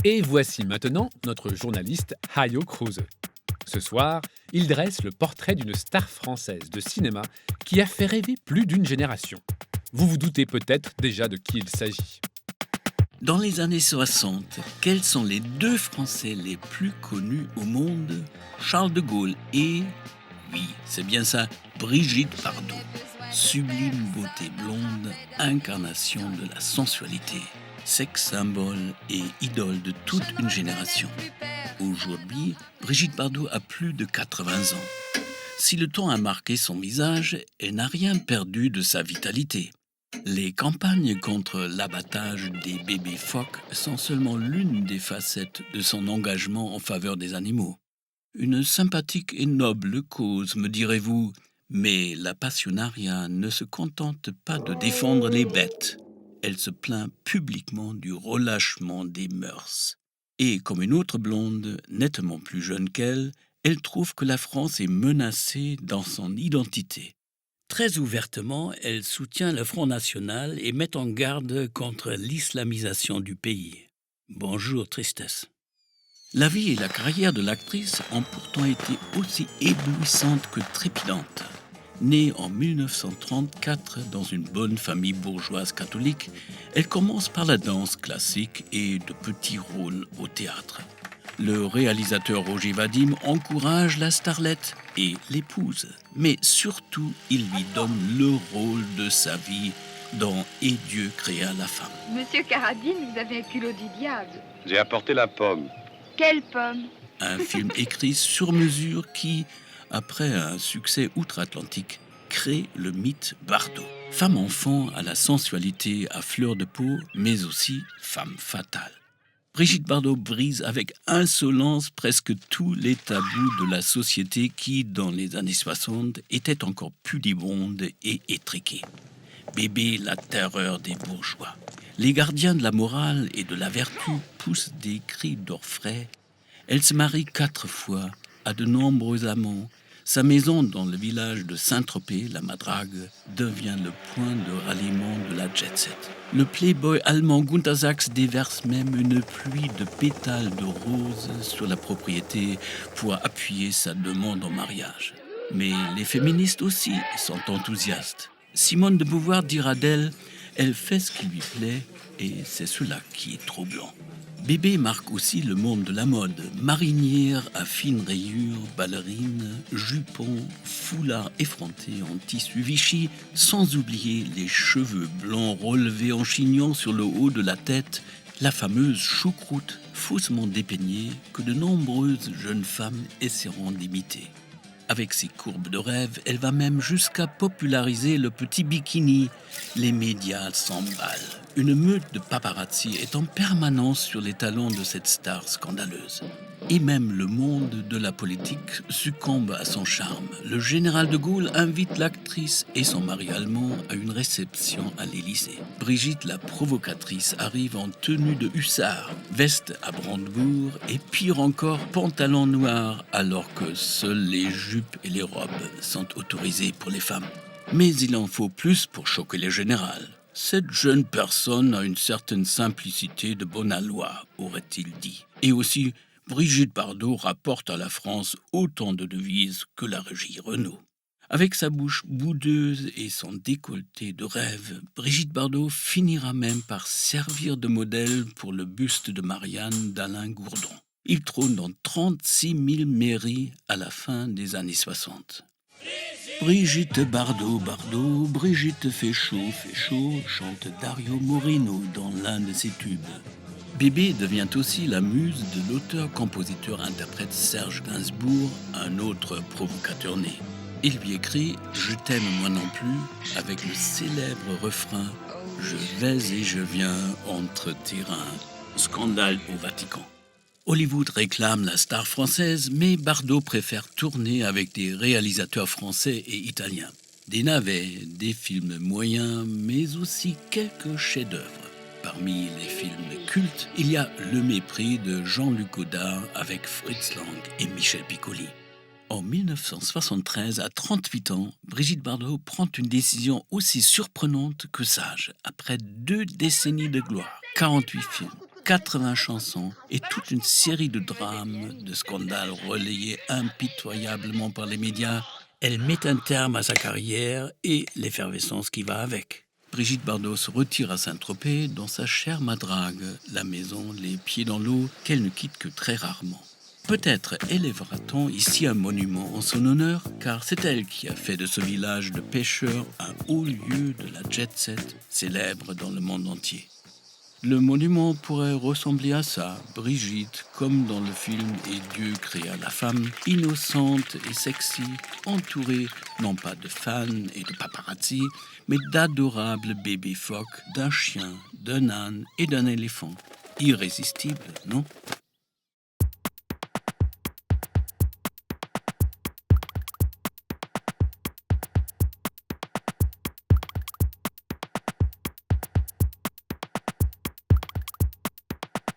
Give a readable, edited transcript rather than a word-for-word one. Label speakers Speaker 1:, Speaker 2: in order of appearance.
Speaker 1: Et voici maintenant notre journaliste Hayo Kruse. Ce soir, il dresse le portrait d'une star française de cinéma qui a fait rêver plus d'une génération. Vous vous doutez peut-être déjà de qui il s'agit.
Speaker 2: Dans les années 60, quels sont les deux Français les plus connus au monde? Charles de Gaulle et, oui, c'est bien ça, Brigitte Bardot. Sublime beauté blonde, incarnation de la sensualité, sexe symbole et idole de toute une génération. Aujourd'hui, Brigitte Bardot a plus de 80 ans. Si le temps a marqué son visage, elle n'a rien perdu de sa vitalité. Les campagnes contre l'abattage des bébés phoques sont seulement l'une des facettes de son engagement en faveur des animaux. Une sympathique et noble cause, me direz-vous, mais la passionnariat ne se contente pas de défendre les bêtes. Elle se plaint publiquement du relâchement des mœurs. Et comme une autre blonde, nettement plus jeune qu'elle, elle trouve que la France est menacée dans son identité. Très ouvertement, elle soutient le Front National et met en garde contre l'islamisation du pays. Bonjour, tristesse. La vie et la carrière de l'actrice ont pourtant été aussi éblouissantes que trépidantes. Née en 1934 dans une bonne famille bourgeoise catholique, elle commence par la danse classique et de petits rôles au théâtre. Le réalisateur Roger Vadim encourage la starlette et l'épouse, mais surtout il lui donne le rôle de sa vie dans Et Dieu créa la femme.
Speaker 3: Monsieur Carradine, vous avez un culot du diable.
Speaker 4: J'ai apporté la pomme.
Speaker 3: Quelle pomme?
Speaker 2: Un film écrit sur mesure qui, après un succès outre-Atlantique, crée le mythe Bardot. Femme-enfant à la sensualité à fleur de peau, mais aussi femme fatale. Brigitte Bardot brise avec insolence presque tous les tabous de la société qui, dans les années 60, était encore pudibonde et étriquée. Bébé, la terreur des bourgeois. Les gardiens de la morale et de la vertu poussent des cris d'orfraie. Elle se marie 4 fois, a de nombreux amants. Sa maison dans le village de Saint-Tropez, la Madrague, devient le point de ralliement de la jet-set. Le playboy allemand Gunter Sachs déverse même une pluie de pétales de roses sur la propriété pour appuyer sa demande en mariage. Mais les féministes aussi sont enthousiastes. Simone de Beauvoir dira d'elle « Elle fait ce qui lui plaît et c'est cela qui est troublant ». Bébé marque aussi le monde de la mode. Marinière à fines rayures, ballerines, jupons, foulards effrontés en tissu Vichy, sans oublier les cheveux blancs relevés en chignon sur le haut de la tête, la fameuse choucroute faussement dépeignée que de nombreuses jeunes femmes essaieront d'imiter. Avec ses courbes de rêve, elle va même jusqu'à populariser le petit bikini. Les médias s'emballent. Une meute de paparazzi est en permanence sur les talons de cette star scandaleuse. Et même le monde de la politique succombe à son charme. Le général de Gaulle invite l'actrice et son mari allemand à une réception à l'Élysée. Brigitte, la provocatrice, arrive en tenue de hussard, veste à brandebourg et pire encore, pantalon noir, alors que seules les jupes et les robes sont autorisées pour les femmes. Mais il en faut plus pour choquer le général. Cette jeune personne a une certaine simplicité de bon aloi, aurait-il dit. Et aussi, Brigitte Bardot rapporte à la France autant de devises que la régie Renault. Avec sa bouche boudeuse et son décolleté de rêve, Brigitte Bardot finira même par servir de modèle pour le buste de Marianne d'Alain Gourdon. Il trône dans 36 000 mairies à la fin des années 60. Brigitte Bardot, Bardot, Brigitte fait chaud, chante Dario Moreno dans l'un de ses tubes. Bébé devient aussi la muse de l'auteur-compositeur-interprète Serge Gainsbourg, un autre provocateur né. Il lui écrit « Je t'aime moi non plus » avec le célèbre refrain « Je vais et je viens entre tes reins ». Scandale au Vatican. Hollywood réclame la star française, mais Bardot préfère tourner avec des réalisateurs français et italiens. Des navets, des films moyens, mais aussi quelques chefs-d'œuvre. Parmi les films cultes, il y a Le Mépris de Jean-Luc Godard avec Fritz Lang et Michel Piccoli. En 1973, à 38 ans, Brigitte Bardot prend une décision aussi surprenante que sage. Après 2 décennies de gloire, 48 films, 80 chansons et toute une série de drames, de scandales relayés impitoyablement par les médias. Elle met un terme à sa carrière et l'effervescence qui va avec. Brigitte Bardot se retire à Saint-Tropez dans sa chère Madrague, la maison les pieds dans l'eau qu'elle ne quitte que très rarement. Peut-être élèvera-t-on ici un monument en son honneur, car c'est elle qui a fait de ce village de pêcheurs un haut lieu de la jet-set, célèbre dans le monde entier. Le monument pourrait ressembler à ça, Brigitte, comme dans le film Et Dieu créa la femme, innocente et sexy, entourée non pas de fans et de paparazzi, mais d'adorables bébés phoques, d'un chien, d'un âne et d'un éléphant. Irrésistible, non ?